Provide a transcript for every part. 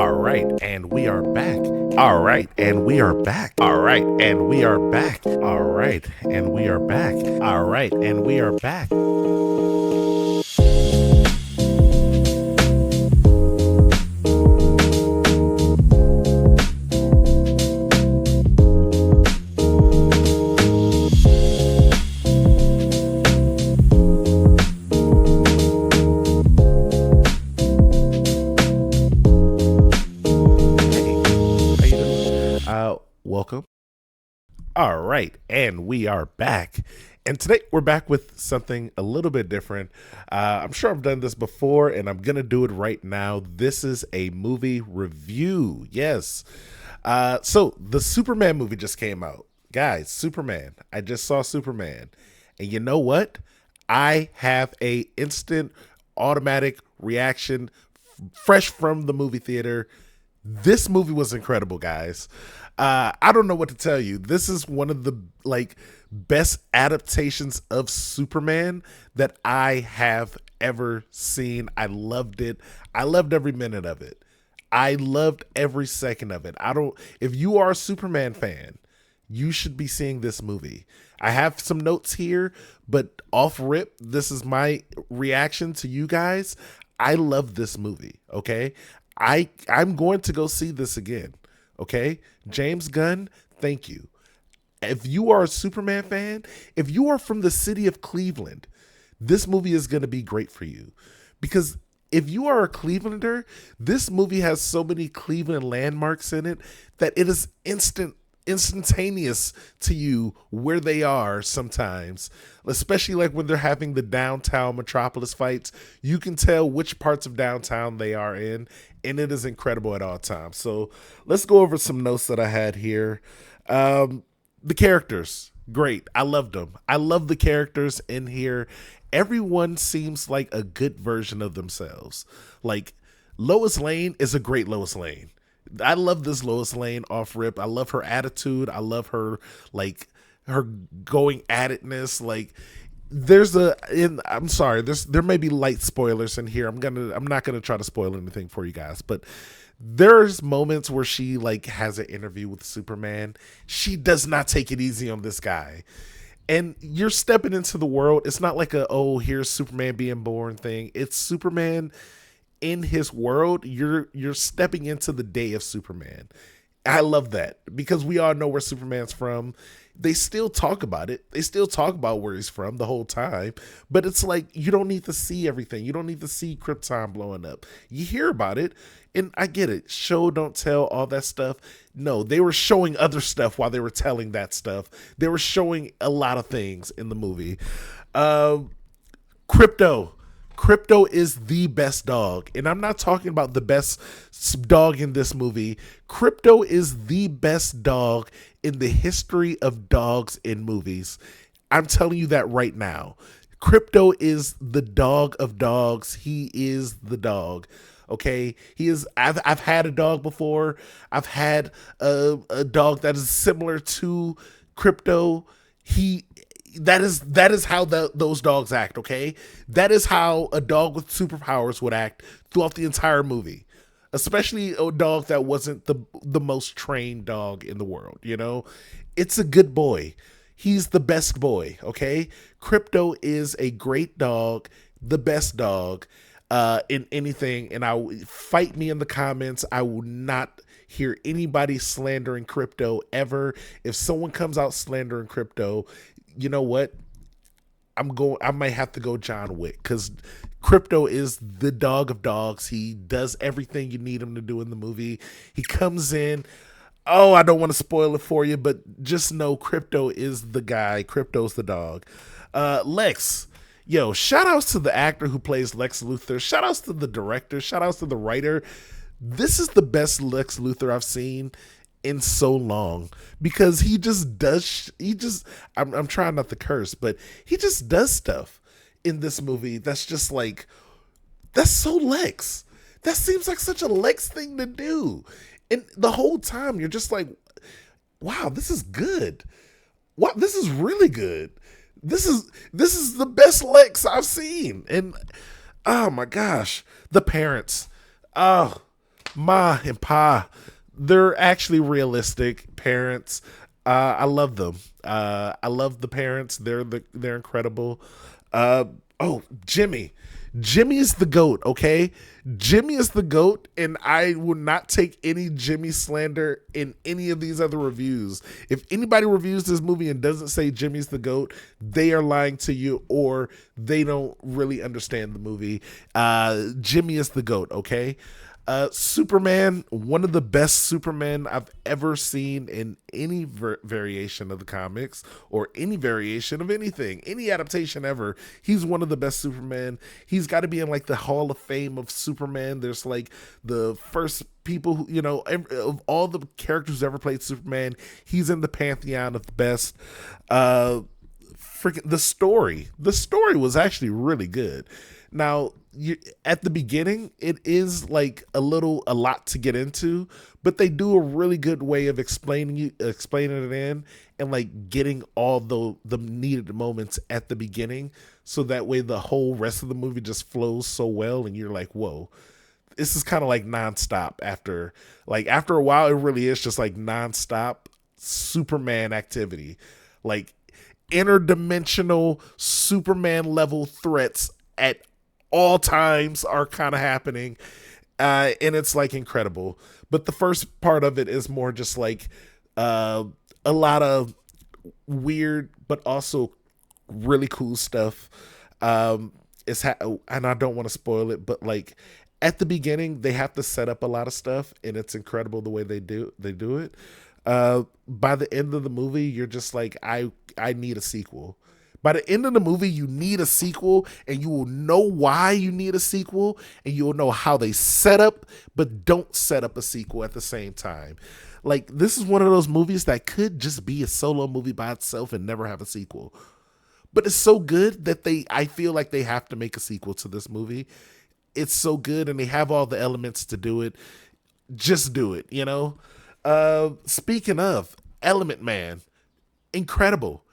All right, and we are back. All right, and we are back. All right, and we are back. All right, and we are back. All right, and we are back. Hey, how you doing? Welcome. All right, and we are back. And today we're back with something a little bit different. I'm sure I've done this before, and I'm gonna do it right now. This is a movie review. Yes. So the Superman movie just came out, guys. Superman. I just saw Superman, and you know what? I have a instant, automatic reaction, fresh from the movie theater. This movie was incredible, guys. I don't know what to tell you. This is one of the best adaptations of Superman that I have ever seen. I loved it. I loved every minute of it. I loved every second of it. I don't If you are a Superman fan, you should be seeing this movie. I have some notes here, but off rip, this is my reaction to you guys. I love this movie, okay? I'm going to go see this again. Okay? James Gunn, thank you. If you are a Superman fan, if you are from the city of Cleveland, this movie is going to be great for you. Because if you are a Clevelander, this movie has so many Cleveland landmarks in it that it is instantaneous to you where they are sometimes, especially like when they're having the downtown metropolis fights. You can tell which parts of downtown they are in, and it is incredible at all times. So let's go over some notes that I had here. The characters, great. I loved them. I love the characters in here. Everyone seems like a good version of themselves. Like Lois Lane is a great Lois Lane. I love this Lois Lane off rip. I love her attitude. I love her her going at itness. I'm sorry, there may be light spoilers in here. I'm not gonna try to spoil anything for you guys, but there's moments where she has an interview with Superman. She does not take it easy on this guy. And you're stepping into the world. It's not like here's Superman being born thing. It's Superman in his world. You're stepping into the day of Superman. I love that because we all know where Superman's from. They still talk about it. They still talk about where he's from the whole time. But it's like, you don't need to see everything. You don't need to see Krypton blowing up. You hear about it, and I get it. Show, don't tell, all that stuff. No, they were showing other stuff while they were telling that stuff. They were showing a lot of things in the movie. Crypto. Crypto is the best dog. And I'm not talking about the best dog in this movie. Crypto is the best dog in the history of dogs in movies. I'm telling you that right now. Crypto is the dog of dogs. He is the dog. Okay, he is. I've had a dog before. I've had a dog that is similar to Crypto. That is how those dogs act. Okay, that is how a dog with superpowers would act throughout the entire movie, especially a dog that wasn't the most trained dog in the world. You know, it's a good boy. He's the best boy. Okay, Crypto is a great dog, the best dog in anything. And fight me in the comments. I will not hear anybody slandering Crypto ever. If someone comes out slandering Crypto, you know what? I might have to go John Wick, because Crypto is the dog of dogs. He does everything you need him to do in the movie. He comes in. Oh, I don't want to spoil it for you, but just know Crypto is the guy. Crypto's the dog. Lex. Yo, shout outs to the actor who plays Lex Luthor. Shout outs to the director. Shout outs to the writer. This is the best Lex Luthor I've seen in so long, because I'm trying not to curse, but he just does stuff in this movie that's just that's so Lex. That seems like such a Lex thing to do. And the whole time you're just like, wow, this is good. Wow, this is really good. This is the best Lex I've seen. And oh my gosh, the parents. Oh, Ma and Pa, they're actually realistic parents. I love them. I love the parents. They're incredible. Uh, oh, Jimmy. Jimmy is the goat, okay? Jimmy is the goat, and I will not take any Jimmy slander in any of these other reviews. If anybody reviews this movie and doesn't say Jimmy's the goat, they are lying to you or they don't really understand the movie. Jimmy is the goat, okay? Superman, one of the best Superman I've ever seen in any variation of the comics or any variation of anything, any adaptation ever. He's one of the best Superman. He's got to be in like the Hall of Fame of Superman. There's like the first people who, of all the characters who ever played Superman, he's in the pantheon of the best. Freaking the story was actually really good. Now, at the beginning, it is like a lot to get into, but they do a really good way of explaining it in, and like getting all the needed moments at the beginning, so that way the whole rest of the movie just flows so well, and you're like, whoa, this is kind of like nonstop. After a while, it really is just like nonstop Superman activity, like interdimensional Superman level threats at all times are kind of happening, and it's like incredible. But the first part of it is more just like a lot of weird but also really cool stuff. And I don't want to spoil it, but like at the beginning they have to set up a lot of stuff, and it's incredible the way they do it. By the end of the movie, you're just like, I need a sequel. By the end of the movie, you need a sequel, and you will know why you need a sequel, and you'll know how they set up, but don't set up a sequel at the same time. Like, this is one of those movies that could just be a solo movie by itself and never have a sequel. But it's so good that I feel like they have to make a sequel to this movie. It's so good, and they have all the elements to do it. Just do it, Speaking of Element Man, incredible.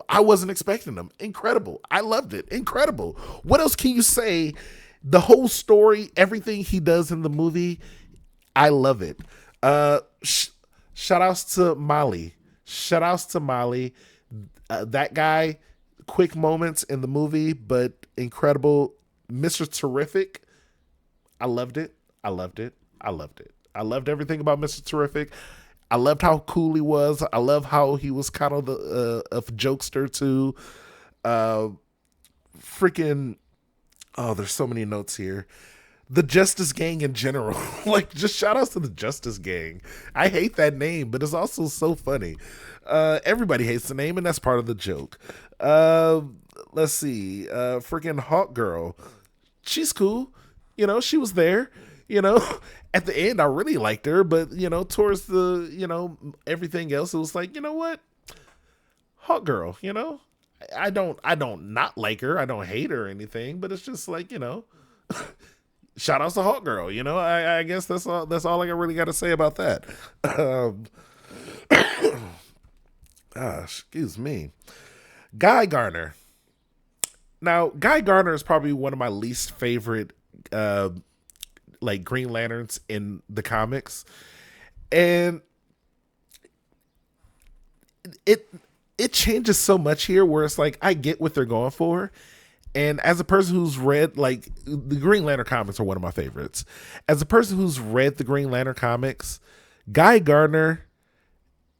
I wasn't expecting them. Incredible. I loved it. Incredible. What else can you say? The whole story, everything he does in the movie, I love it. Shout outs to Molly. That guy, quick moments in the movie, but incredible. Mr. Terrific. I loved it. I loved everything about Mr. Terrific. I loved how cool he was. I love how he was kind of a jokester too. Freaking, oh, there's so many notes here. The Justice Gang in general, like, just shout outs to the Justice Gang. I hate that name, but it's also so funny. Everybody hates the name, and that's part of the joke. Let's see. Freaking Hawk Girl, she's cool. She was there. At the end, I really liked her, but towards the everything else, it was like, what, Hot Girl, I don't not like her, I don't hate her or anything, but it's just like, shout outs to Hot Girl, I guess that's all I really got to say about that. Excuse me, Guy Garner. Now, Guy Garner is probably one of my least favorite like Green Lanterns in the comics, and it changes so much here, where it's like, I get what they're going for, and as a person who's read, like, the Green Lantern comics are one of my favorites. As a person who's read the Green Lantern comics, Guy Gardner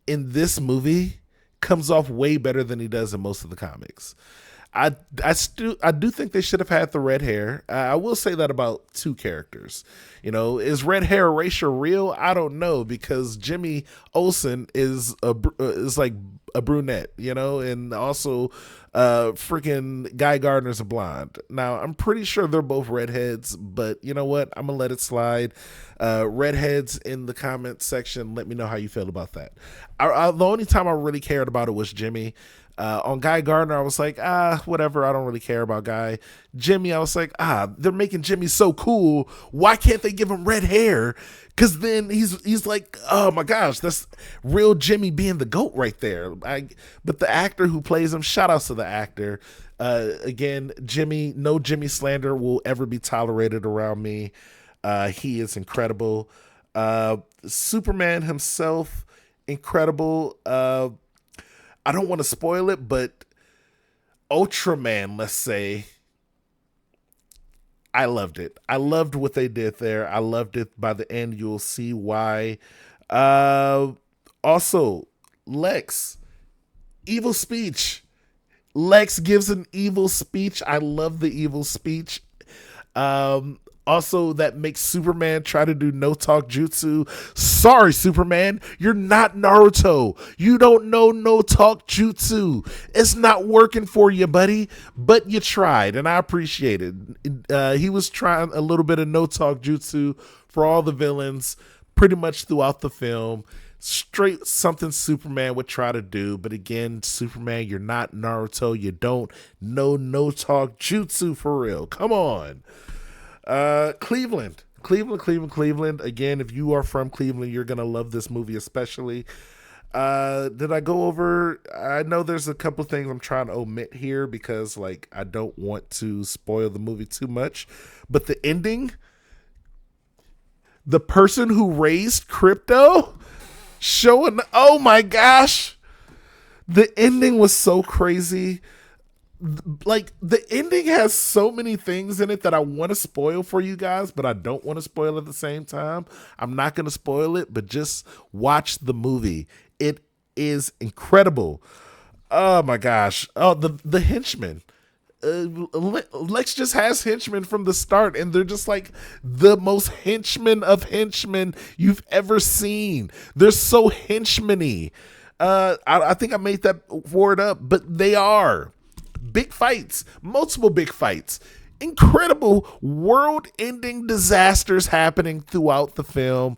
in this movie comes off way better than he does in most of the comics. I do think they should have had the red hair. I will say that about two characters. Is red hair erasure real? I don't know, because Jimmy Olsen is like a brunette, and also freaking Guy Gardner's a blonde. Now, I'm pretty sure they're both redheads, but you know what? I'm gonna let it slide. Redheads in the comment section, let me know how you feel about that. The only time I really cared about it was Jimmy. On Guy Gardner, I was like, whatever, I don't really care about Guy. Jimmy, I was like, they're making Jimmy so cool. Why can't they give him red hair? Because then he's like, oh my gosh, that's real Jimmy being the GOAT right there. But the actor who plays him, shout outs to the actor. Again, Jimmy, no Jimmy slander will ever be tolerated around me. He is incredible. Superman himself, incredible. I don't want to spoil it, but Ultraman, let's say, I loved it. I loved what they did there. I loved it. By the end, you'll see why. Uh, Also, Lex, evil speech. Lex gives an evil speech. I love the evil speech. Also, that makes Superman try to do no talk jutsu. Sorry, Superman, you're not Naruto. You don't know no talk jutsu. It's not working for you, buddy. But you tried, and I appreciate it. He was trying a little bit of no talk jutsu for all the villains, pretty much throughout the film. Straight something Superman would try to do, but again, Superman, you're not Naruto. You don't know no talk jutsu for real. Come on. Cleveland. Again, if you are from Cleveland, you're gonna love this movie, especially. Did I go over? I know there's a couple things I'm trying to omit here because, like, I don't want to spoil the movie too much. But the ending, the person who raised crypto, showing, oh my gosh, the ending was so crazy. Like, the ending has so many things in it that I want to spoil for you guys, but I don't want to spoil at the same time. I'm not going to spoil it, but just watch the movie. It is incredible. Oh my gosh. Oh, the henchmen. Lex just has henchmen from the start, and they're just like the most henchmen of henchmen you've ever seen. They're so henchmany. I think I made that word up, but they are. Big fights, multiple big fights, incredible world-ending disasters happening throughout the film.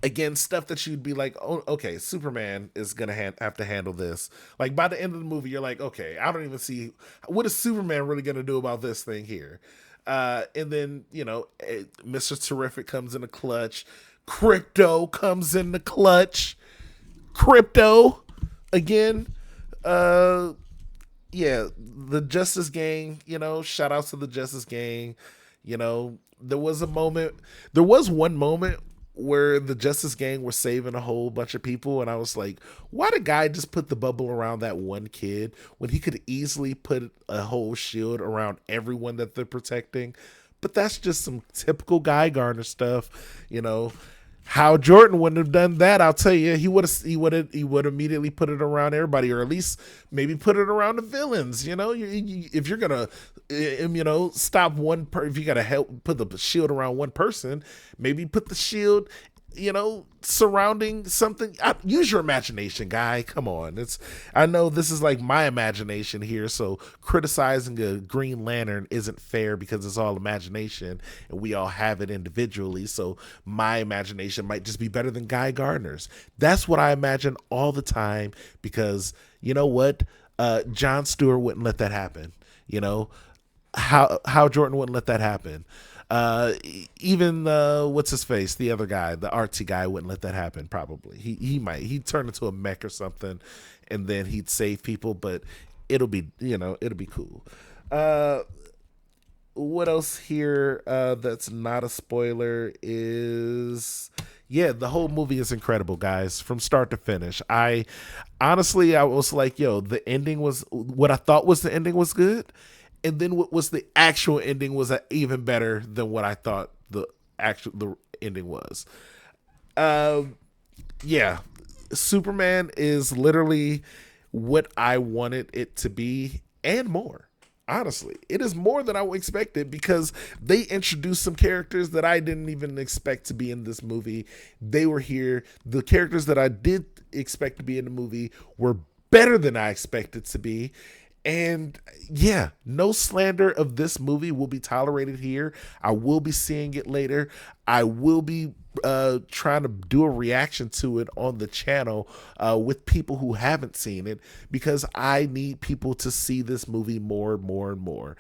Again, stuff that you'd be like, oh, okay, Superman is gonna have to handle this. Like, by the end of the movie, you're like, okay, I don't even see what is Superman really gonna do about this thing here. And then, Mr. Terrific comes in the clutch. Crypto comes in the clutch. Crypto again. Yeah, the Justice Gang, shout outs to the Justice Gang. There was one moment where the Justice Gang were saving a whole bunch of people, and I was like, why did guy just put the bubble around that one kid when he could easily put a whole shield around everyone that they're protecting? But that's just some typical Guy Gardner stuff. How Jordan wouldn't have done that, I'll tell you. He would immediately put it around everybody, or at least maybe put it around the villains. If you're gonna, stop if you gotta help put the shield around one person, maybe put the shield, surrounding something. Use your imagination, guy. Come on. I know this is like my imagination here, so criticizing a Green Lantern isn't fair because it's all imagination and we all have it individually. So my imagination might just be better than Guy Gardner's. That's what I imagine all the time because you know what? Jon Stewart wouldn't let that happen. How Jordan wouldn't let that happen. Even what's his face, the other guy, the artsy guy, wouldn't let that happen. Probably he'd turn into a mech or something, and then he'd save people. But it'll be cool. What else here that's not a spoiler is, yeah, the whole movie is incredible, guys, from start to finish. I was like, yo, the ending was what I thought was the ending was good. And then what was the actual ending was even better than what I thought the ending was. Yeah, Superman is literally what I wanted it to be and more. Honestly, it is more than I expected because they introduced some characters that I didn't even expect to be in this movie. They were here. The characters that I did expect to be in the movie were better than I expected to be. And yeah, no slander of this movie will be tolerated here. I will be seeing it later. I will be trying to do a reaction to it on the channel with people who haven't seen it because I need people to see this movie more and more and more.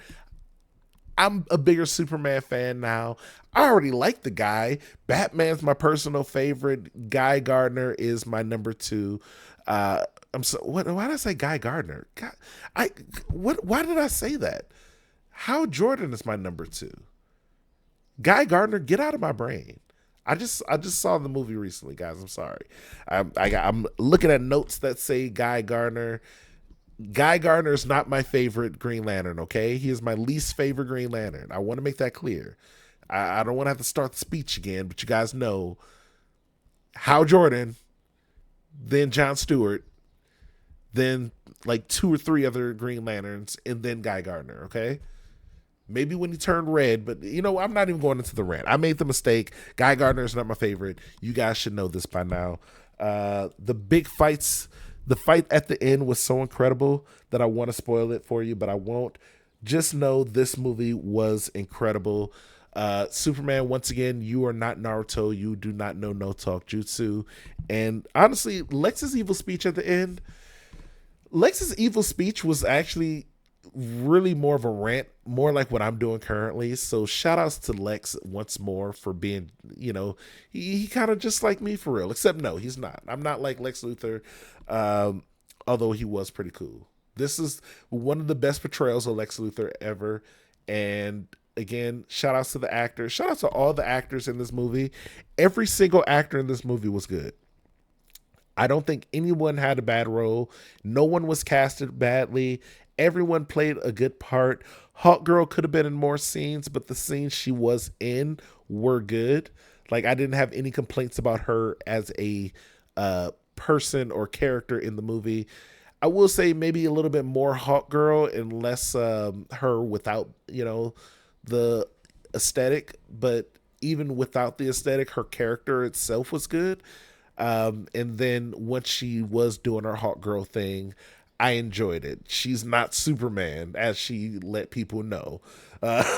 I'm a bigger Superman fan now. I already like the guy. Batman's my personal favorite. Guy Gardner is my number two. Why did I say Guy Gardner? God, why did I say that? Hal Jordan is my number two. Guy Gardner, get out of my brain. I just saw the movie recently, guys. I'm sorry. I'm looking at notes that say Guy Gardner. Guy Gardner is not my favorite Green Lantern. Okay, he is my least favorite Green Lantern. I want to make that clear. I don't want to have to start the speech again, but you guys know Hal Jordan, then John Stewart, then like two or three other Green Lanterns, and then Guy Gardner. Okay, maybe when he turned red, but you know, I'm not even going into the red. I made the mistake. Guy Gardner is not my favorite. You guys should know this by now. The big fights, the fight at the end was so incredible that I want to spoil it for you, but I won't. Just know this movie was incredible. Superman, once again, you are not Naruto. You do not know no talk jutsu. And honestly, Lex's evil speech at the end, Lex's evil speech was actually really more of a rant, more like what I'm doing currently. So shout outs to Lex once more for being, he kind of just like me for real. Except no, he's not. I'm not like Lex Luthor, although he was pretty cool. This is one of the best portrayals of Lex Luthor ever. And again, shout outs to the actors. Shout out to all the actors in this movie. Every single actor in this movie was good. I don't think anyone had a bad role. No one was casted badly. Everyone played a good part. Hawk Girl could have been in more scenes, but the scenes she was in were good. Like, I didn't have any complaints about her as a person or character in the movie. I will say maybe a little bit more Hawk Girl and less her without, the aesthetic. But even without the aesthetic, her character itself was good. And then once she was doing her Hawk Girl thing, I enjoyed it. She's not Superman, as she let people know.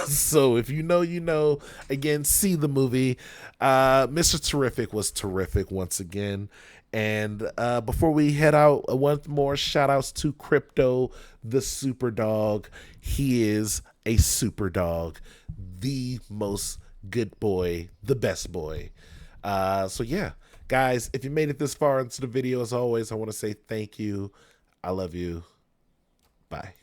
So if you know, you know. Again, see the movie. Mr. Terrific was terrific once again. And before we head out, one more shout outs to Crypto, the super dog. He is a super dog, the most good boy, the best boy. So yeah, guys, if you made it this far into the video, as always, I want to say thank you. I love you. Bye.